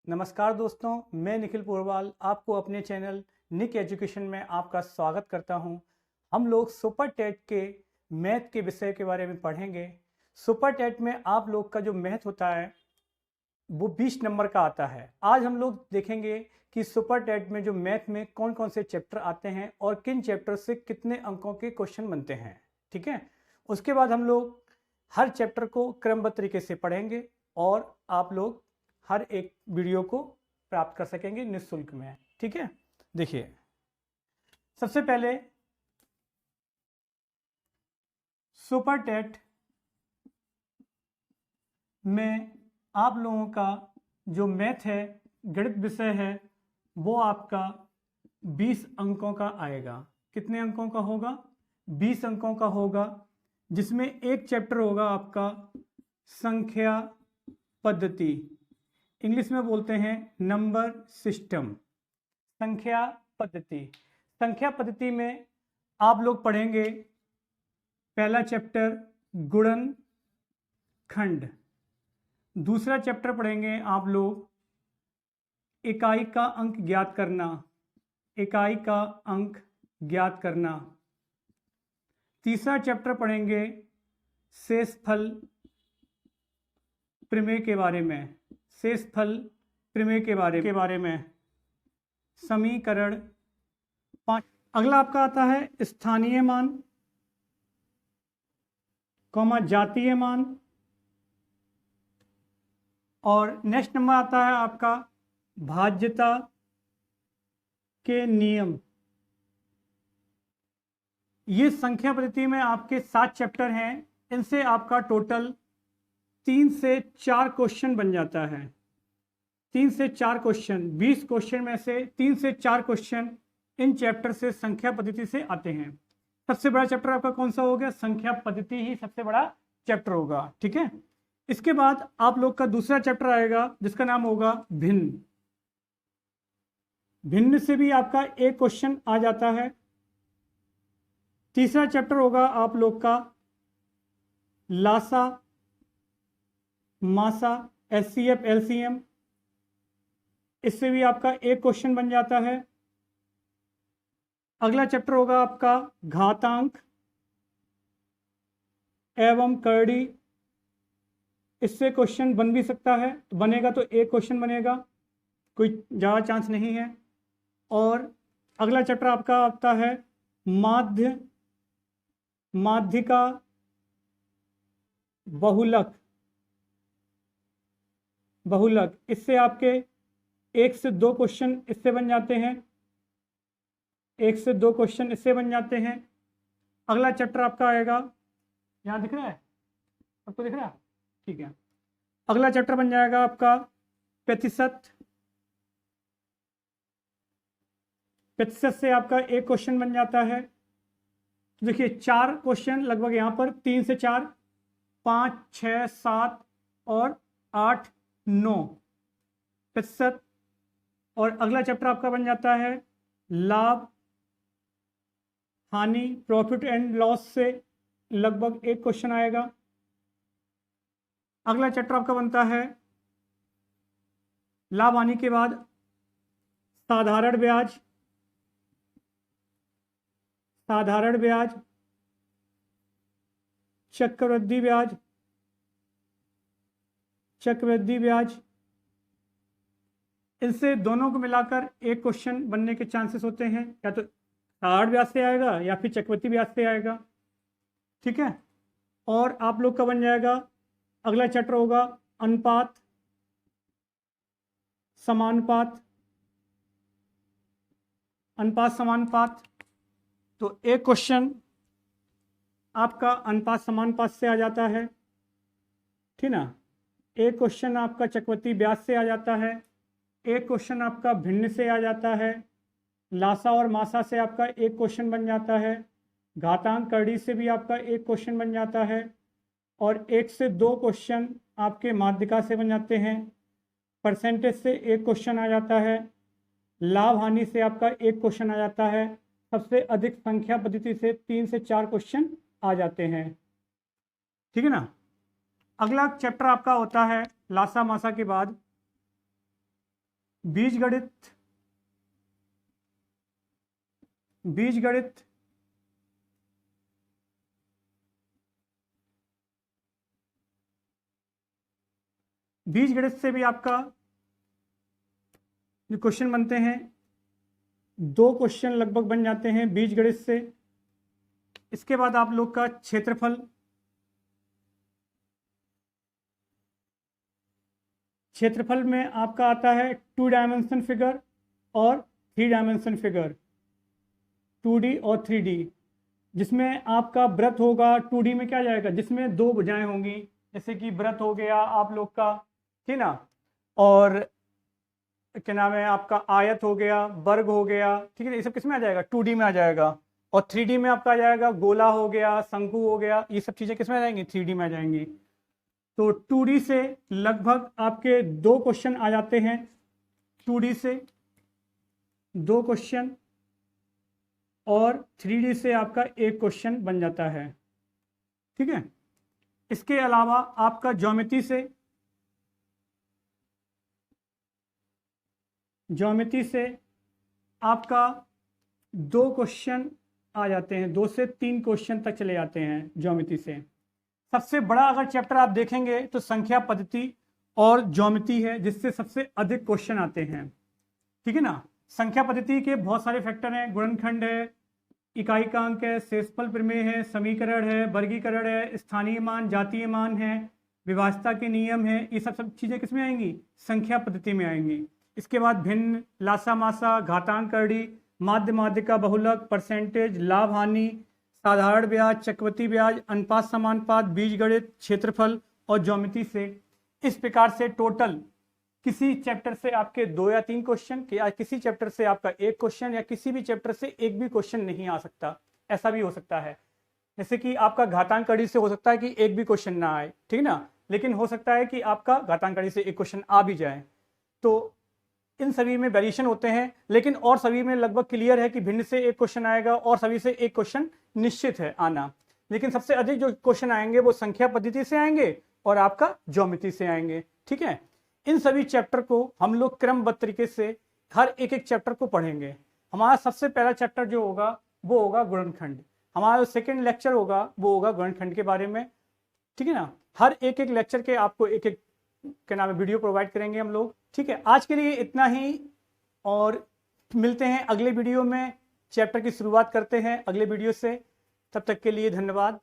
नमस्कार दोस्तों, मैं निखिल पोरवाल आपको अपने चैनल निक एजुकेशन में आपका स्वागत करता हूं। हम लोग सुपर टेट के मैथ के विषय के बारे में पढ़ेंगे। सुपर टेट में आप लोग का जो मैथ होता है वो 20 नंबर का आता है। आज हम लोग देखेंगे कि सुपर टेट में जो मैथ में कौन कौन से चैप्टर आते हैं और किन चैप्टर से कितने अंकों के क्वेश्चन बनते हैं। ठीक है, उसके बाद हम लोग हर चैप्टर को क्रमबद्ध तरीके से पढ़ेंगे और आप लोग हर एक वीडियो को प्राप्त कर सकेंगे निःशुल्क में। ठीक है, देखिए सबसे पहले सुपर टेट में आप लोगों का जो मैथ है, गणित विषय है, वो आपका 20 अंकों का आएगा। कितने अंकों का होगा? 20 अंकों का होगा, जिसमें एक चैप्टर होगा आपका संख्या पद्धति, इंग्लिश में बोलते हैं नंबर सिस्टम। संख्या पद्धति, संख्या पद्धति में आप लोग पढ़ेंगे पहला चैप्टर गुणन खंड, दूसरा चैप्टर पढ़ेंगे आप लोग इकाई का अंक ज्ञात करना, इकाई का अंक ज्ञात करना, तीसरा चैप्टर पढ़ेंगे शेषफल प्रमेय के बारे में, शेषफल प्रमेय के बारे में, समीकरण 5। अगला आपका आता है स्थानीय मान, जातीय मान, और नेक्स्ट नंबर आता है आपका भाज्यता के नियम। ये संख्या पद्धति में आपके 7 चैप्टर हैं। इनसे आपका टोटल 3 से 4 क्वेश्चन बन जाता है। 3 से 4 क्वेश्चन, 20 क्वेश्चन में से 3 से 4 क्वेश्चन इन चैप्टर से संख्या पद्धति से आते हैं। सबसे बड़ा चैप्टर आपका कौन सा हो गया? संख्या पद्धति ही सबसे बड़ा चैप्टर होगा। ठीक है, इसके बाद आप लोग का दूसरा चैप्टर आएगा जिसका नाम होगा भिन्न। भिन्न से भी आपका एक क्वेश्चन आ जाता है। तीसरा चैप्टर होगा आप लोग का लासा मासा, एचसीएफ एलसीएम, इससे भी आपका एक क्वेश्चन बन जाता है। अगला चैप्टर होगा आपका घातांक एवं करड़ी, इससे क्वेश्चन बन भी सकता है, तो बनेगा तो एक क्वेश्चन बनेगा, कोई ज़्यादा चांस नहीं है। और अगला चैप्टर आपका आता है माध्य, माध्यिका बहुलक, बहुलक, इससे आपके 1 से 2 क्वेश्चन इससे बन जाते हैं, 1 से 2 क्वेश्चन इससे बन जाते हैं। अगला चैप्टर आपका आएगा, यहाँ दिख रहा है आपको? दिख रहा है? ठीक है, अगला चैप्टर बन जाएगा आपका प्रतिशत। प्रतिशत से आपका एक क्वेश्चन बन जाता है। तो देखिए 4 क्वेश्चन लगभग यहाँ पर, 3 से 4, 5, 6, 7 और 8, 9 प्रतिशत। और अगला चैप्टर आपका बन जाता है लाभ हानि, प्रॉफिट एंड लॉस, से लगभग एक क्वेश्चन आएगा। अगला चैप्टर आपका बनता है लाभ हानि के बाद साधारण ब्याज, साधारण ब्याज, चक्रवृद्धि ब्याज, चक्रवृद्धि ब्याज, इनसे दोनों को मिलाकर एक क्वेश्चन बनने के चांसेस होते हैं, या तो साधारण ब्याज से आएगा या फिर चक्रवृद्धि ब्याज से आएगा। ठीक है, और आप लोग का बन जाएगा अगला चैप्टर होगा अनुपात समानुपात, अनुपात समानुपात। तो एक क्वेश्चन आपका अनुपात समानुपात से आ जाता है, ठीक ना। एक क्वेश्चन आपका चक्रवृद्धि ब्याज से आ जाता है, एक क्वेश्चन आपका भिन्न से आ जाता है, लासा और मासा से आपका एक क्वेश्चन बन जाता है, घातांक करड़ी से भी आपका एक क्वेश्चन बन जाता है, और 1 से 2 क्वेश्चन आपके माध्यिका से बन जाते हैं, परसेंटेज से एक क्वेश्चन आ जाता है, लाभ हानि से आपका एक क्वेश्चन आ जाता है। सबसे अधिक संख्या पद्धति से 3 से 4 क्वेश्चन आ जाते हैं। ठीक है ना। अगला चैप्टर आपका होता है लासा मासा के बाद बीजगणित, बीजगणित बीजगणित से भी आपका जो क्वेश्चन बनते हैं, 2 क्वेश्चन लगभग बन जाते हैं बीजगणित से। इसके बाद आप लोग का क्षेत्रफल, क्षेत्रफल में आपका आता है 2 डायमेंशन फिगर और 3 डायमेंशन फिगर, 2D और 3D, जिसमें आपका वृत्त होगा। 2D में क्या जाएगा, जिसमें 2 भुजाएं होंगी, जैसे कि वृत्त हो गया आप लोग का, ठीक ना, और क्या नाम है आपका आयत हो गया, वर्ग हो गया, ठीक है। ये सब किस में आ जाएगा, 2D में आ जाएगा। और 3D में आपका आ जाएगा गोला हो गया, शंकु हो गया, ये सब चीज़ें किस में आ जाएंगी, 3D में आ जाएंगी। तो 2D से लगभग आपके 2 क्वेश्चन आ जाते हैं, 2D से 2 क्वेश्चन, और 3D से आपका 1 क्वेश्चन बन जाता है, ठीक है। इसके अलावा आपका ज्योमेट्री से, ज्योमेट्री से आपका 2 क्वेश्चन आ जाते हैं, 2 से 3 क्वेश्चन तक चले जाते हैं ज्योमेट्री से। सबसे बड़ा अगर चैप्टर आप देखेंगे तो संख्या पद्धति और ज्योमेट्री है, जिससे सबसे अधिक क्वेश्चन आते हैं, ठीक है ना। संख्या पद्धति के बहुत सारे फैक्टर हैं, गुणनखंड है, इकाईकांक है, शेषफल प्रमेय है, समीकरण है, वर्गीकरण है, स्थानीय मान, जातीय मान है, विभाज्यता के नियम है, ये सब चीज़ें किस में आएंगी, संख्या पद्धति में आएंगी। इसके बाद भिन्न, लासा मासा, घातांक करड़ी, माध्य माध्यिका बहुलक, परसेंटेज, लाभ हानि, साधारण ब्याज, चक्रवृद्धि ब्याज, अनुपात समानुपात, बीजगणित, क्षेत्रफल और ज्योमेट्री से। इस प्रकार से टोटल किसी चैप्टर से आपके 2 या 3 क्वेश्चन, या किसी चैप्टर से आपका 1 क्वेश्चन, या किसी भी चैप्टर से एक भी क्वेश्चन नहीं आ सकता, ऐसा भी हो सकता है। जैसे कि आपका घातांक कड़ी से हो सकता है कि एक भी क्वेश्चन ना आए, ठीक है ना, लेकिन हो सकता है कि आपका घातांक कड़ी से 1 क्वेश्चन आ भी जाए। तो इन सभी में वेरिएशन होते हैं, लेकिन और सभी में लगभग क्लियर है कि भिन्न से 1 क्वेश्चन आएगा और सभी से 1 क्वेश्चन निश्चित है आना। लेकिन सबसे अधिक जो क्वेश्चन आएंगे वो संख्या पद्धति से आएंगे और आपका ज्योमेट्री से आएंगे, ठीक है। इन सभी चैप्टर को हम लोग क्रमबद्ध तरीके से हर एक चैप्टर को पढ़ेंगे। हमारा सबसे पहला चैप्टर जो होगा वो होगा गुणनखंड, हमारा जो सेकेंड लेक्चर होगा वो होगा गुणनखंड के बारे में, ठीक है ना। हर एक लेक्चर के आपको एक क्या नाम है वीडियो प्रोवाइड करेंगे हम लोग, ठीक है। आज के लिए इतना ही, और मिलते हैं अगले वीडियो में, चैप्टर की शुरुआत करते हैं अगले वीडियो से। तब तक के लिए धन्यवाद।